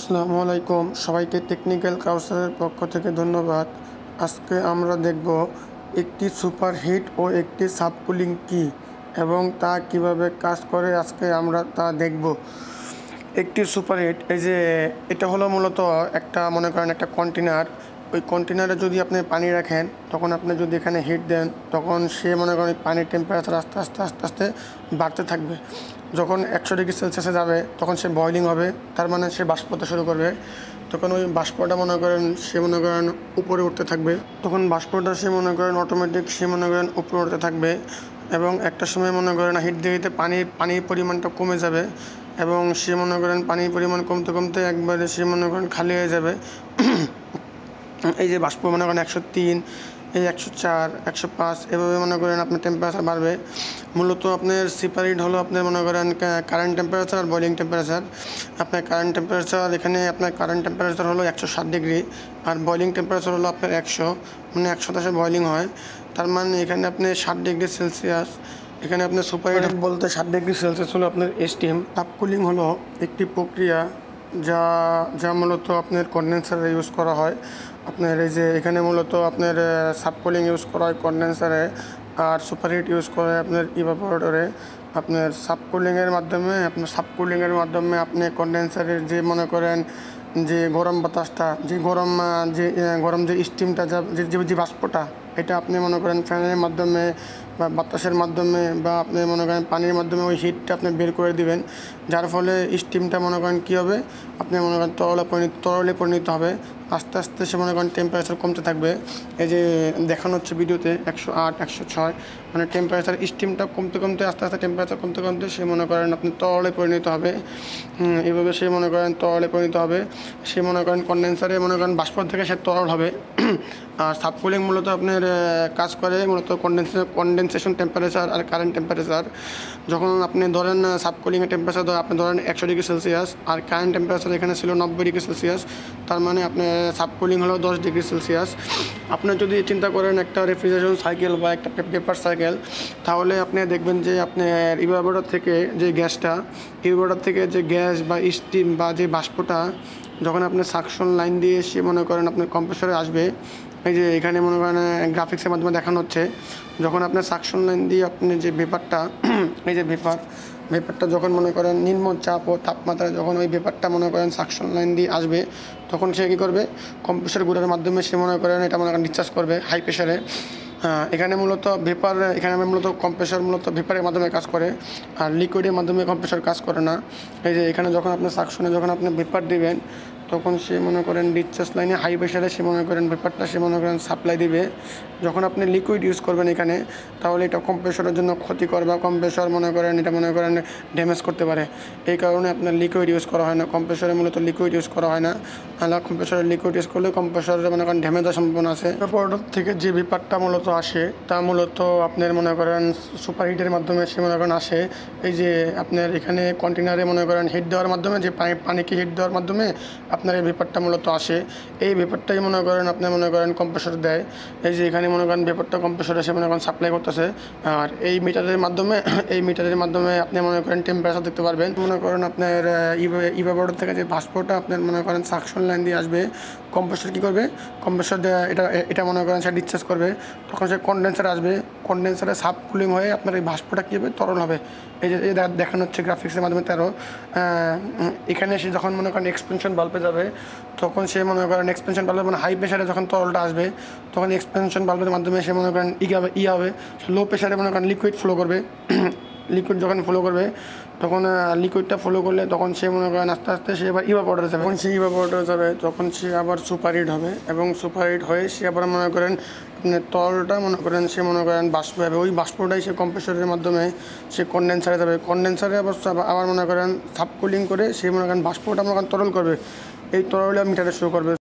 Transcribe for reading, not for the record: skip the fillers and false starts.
আসসালামু আলাইকুম সবাইকে টেকনিক্যাল কাউন্সিলের পক্ষ থেকে ধন্যবাদ। আজকে আমরা দেখব একটি সুপারহিট ও একটি সাবকুলিং কি এবং তা কিভাবে কাজ করে আজকে আমরা তা দেখব। একটি সুপারহিট এই যে এটা হলো মূলত একটা মনে করেন একটা কন্টেনার। ওই কন্টেনারে যদি আপনি পানি রাখেন তখন আপনি যদি এখানে হিট দেন তখন সে মনে করেন পানির টেম্পারেচার আস্তে আস্তে আস্তে আস্তে বাড়তে থাকবে। যখন 100 ডিগ্রি সেলসিয়াসে যাবে তখন সে বয়লিং হবে, তার মানে সে বাষ্প হতে শুরু করবে। তখন ওই বাষ্পটা মনে করেন সে মনে করেন উপরে উঠতে থাকবে, তখন বাষ্পটা সে মনে করেন অটোমেটিক সে মনে করেন উপরে উঠতে থাকবে এবং একটা সময় মনে করেন হিট দিতে পানির পরিমাণটা কমে যাবে এবং সে মনে করেন পানির পরিমাণ কমতে কমতে একবারে সে মনে করেন খালি হয়ে যাবে। এই যে বাষ্প মনে করেন 103, এই 104, 105 এভাবে মনে করেন আপনার টেম্পারেচার বাড়বে। মূলত আপনার সুপারহিট হলো আপনার মনে করেন কারেন্ট টেম্পারেচার আর বয়লিং টেম্পারেচার। আপনার কারেন্ট টেম্পারেচার এখানে আপনার কারেন্ট টেম্পারেচার হলো 107 ডিগ্রি আর বয়লিং টেম্পারেচার হলো আপনার 100, মানে 100 বয়লিং হয়। তার মানে এখানে আপনি 60 ডিগ্রি সেলসিয়াস, এখানে আপনার সুপারহিট বলতে 60 ডিগ্রি সেলসিয়াস হলো আপনার স্টিম। সাবকুলিং হলো একটি প্রক্রিয়া যা যা মূলত আপনার কনডেন্সারে ইউজ করা হয়। আপনার এই যে এখানে মূলত আপনার সাবকুলিং ইউজ করা হয় কনডেন্সারে আর সুপারহিট ইউজ করা হয় আপনার ইভাপোরেটরে। আপনার সাবকুলিংয়ের মাধ্যমে আপনি কনডেন্সারের যে মনে করেন যে গরম বাতাসটা গরম যে স্টিমটা যে বাষ্পটা, এটা আপনি মনে করেন ফ্যানের মাধ্যমে বা বাতাসের মাধ্যমে বা আপনি মনে করেন পানির মাধ্যমে ওই হিটটা আপনি বের করে দিবেন, যার ফলে স্টিমটা মনে করেন কী হবে, আপনি মনে করেন তরলে পরিণত হবে। আস্তে আস্তে সে মনে করেন টেম্পারেচার কমতে থাকবে। এই যে দেখানো হচ্ছে ভিডিওতে 108, 106, মানে টেম্পারেচার স্টিমটা কমতে কমতে আস্তে আস্তে টেম্পারেচার কমতে কমতে সে মনে করেন আপনি তরলে পরিণত হবে। এইভাবে সে মনে করেন তরলে পরিণত হবে। সে মনে করেন কনডেন্সারে মনে করেন বাষ্প থেকে সে তরল হবে। আর সাবকুলিং মূলত আপনার কাজ করে মূলত কনডেনসেশন টেম্পারেচার আর কারেন্ট টেম্পারেচার। যখন আপনি ধরেন সাবকুলিংয়ের টেম্পারেচার আপনি ধরেন 100 ডিগ্রি সেলসিয়াস আর কারেন্ট টেম্পারেচার এখানে ছিল 90 ডিগ্রি সেলসিয়াস, তার মানে আপনার সাবকুলিং হলো 10 ডিগ্রি সেলসিয়াস। আপনি যদি চিন্তা করেন একটা রেফ্রিজারেশন সাইকেল বা একটা পেপার সাইকেল, তাহলে আপনি দেখবেন যে আপনার ইভাপোরেটর থেকে যে গ্যাস বা স্টিম বা যে বাষ্পটা যখন আপনি সাকশন লাইন দিয়ে এসে মনে করেন আপনার কম্প্রেসরে আসবে, এই যে এখানে মনে করেন গ্রাফিক্সের মাধ্যমে দেখানো হচ্ছে, যখন আপনার সাকশন লাইন দিয়ে আপনি যে ভেপারটা এই যে ভেপারটা যখন মনে করেন নিম্ন চাপ ও তাপমাত্রায় যখন ওই ভেপারটা মনে করেন সাকশন লাইন দিয়ে আসবে, তখন সে কী করবে, কম্প্রেসর গুঁড়ার মাধ্যমে সে মনে করেন এটা মনে করেন ডিসচার্জ করবে হাই প্রেশারে। এখানে মূলত কম্প্রেসর মূলত ভেপারের মাধ্যমে কাজ করে আর লিকুইডের মাধ্যমে কম্প্রেসর কাজ করে না। এই যে এখানে যখন আপনি সাকশনে যখন আপনি ভেপার দিবেন তখন সে মনে করেন ডিসচার্জ লাইনে হাই প্রেশারে সে মনে করেন ভেপারটা সে মনে করেন সাপ্লাই দিবে। যখন আপনি লিকুইড ইউজ করবেন এখানে, তাহলে এটা কম্প্রেসরের জন্য ক্ষতিকর বা কম্প্রেসর মনে করেন এটা মনে করেন ড্যামেজ করতে পারে। এই কারণে আপনার লিকুইড ইউজ করা হয় না, কম্প্রেসরে মূলত লিকুইড ইউজ করা হয় না। কম্প্রেসরে লিকুইড ইউজ করলে কম্প্রেসরে মনে করেন ড্যামেজ হওয়ার সম্ভাবনা আছে। ইভাপোরেটর থেকে যে ভেপারটা মূলত আসে তা মূলত আপনার মনে করেন সুপারহিটের মাধ্যমে সে মনে করেন আসে। এই যে আপনার এখানে কন্টেনারে মনে করেন হিট দেওয়ার মাধ্যমে যে পানিকে হিট দেওয়ার মাধ্যমে আপনার এই ভেপারটা মূলত আসে। এই ভেপারটাই মনে করেন আপনি মনে করেন কম্প্রেসর দেয়। এই যে এখানে মনে করেন ভেপারটা কম্প্রেসরে এসে মনে করেন সাপ্লাই করতেছে আর এই মিটারের মাধ্যমে আপনি মনে করেন টেম্পারেচার দেখতে পারবেন। মনে করেন আপনার ইভাপোরেটর থেকে যে বাষ্পটা আপনার মনে করেন সাকশন লাইন দিয়ে আসবে, কম্প্রেসর কী করবে, কম্প্রেসর এটা মনে করেন সে ডিসচার্জ করবে, তখন সে কনডেন্সারে আসবে, কনডেন্সারে সাবকুলিং হয়ে আপনার এই বাষ্পটা কী হবে, তরল হবে। এই যে দেখানো হচ্ছে গ্রাফিক্সের মাধ্যমে 13। এখানে সে যখন মনে করেন এক্সপেনশন বাল্বে যাবে তখন সে মনে করেন এক্সপেনশন বাল্বে মানে হাই প্রেশারে যখন তরলটা আসবে তখন এক্সপেনশন বাল্বের মাধ্যমে সে মনে করেন হবে লো প্রেশারে মনে করেন লিকুইড ফ্লো করবে। লিকুইড যখন ফ্লো করবে তখন লিকুইডটা ফ্লো করলে তখন সে মনে করেন আস্তে আস্তে সে আবার ইভাপোরেটরে যাবে। যখন সে ইভাপোরেটরে যাবে তখন সে আবার সুপারহিট হবে এবং সুপারহিট হয়ে সে আবার মনে করেন আপনার তরলটা মনে করেন সে মনে করেন বাষ্প হবে। ওই বাষ্পটাই সে কম্প্রেসরের মাধ্যমে সে কনডেন্সারে যাবে, কনডেন্সারে আবার মনে করেন সাবকুলিং করে সে মনে করেন বাষ্পটা মনে করেন তরল করবে। এই তরলে মিটারে শো করবে।